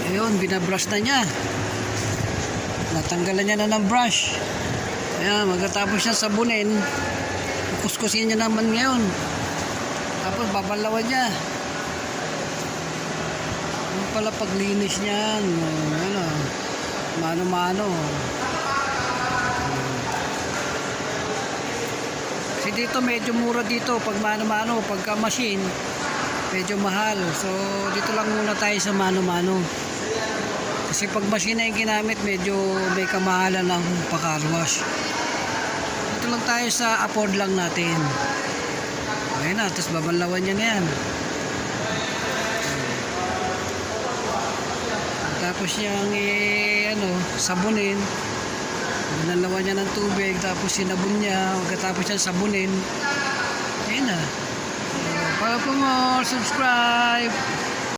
Ayun, binabrush na niya. Natanggalan niya na ng brush. Ayan, magkatapos siya sabunin, kuskusin niya naman ngayon. Tapos babalawan niya. Yung pala paglinis niyan, ano, mano-mano. Kasi dito medyo mura dito pag mano-mano, pagka machine medyo mahal. So dito lang muna tayo sa mano-mano. Kasi pag machine na yung ginamit, medyo may kamahalan ng pa-carwash. Dito lang tayo sa afford lang natin. Ayan na, tapos babalawan niya na yan. Tapos niyang sabunin. Binalawan niya ng tubig, tapos sinabon niya. Pagkatapos niya sabunin, ayan na. Para po more, subscribe.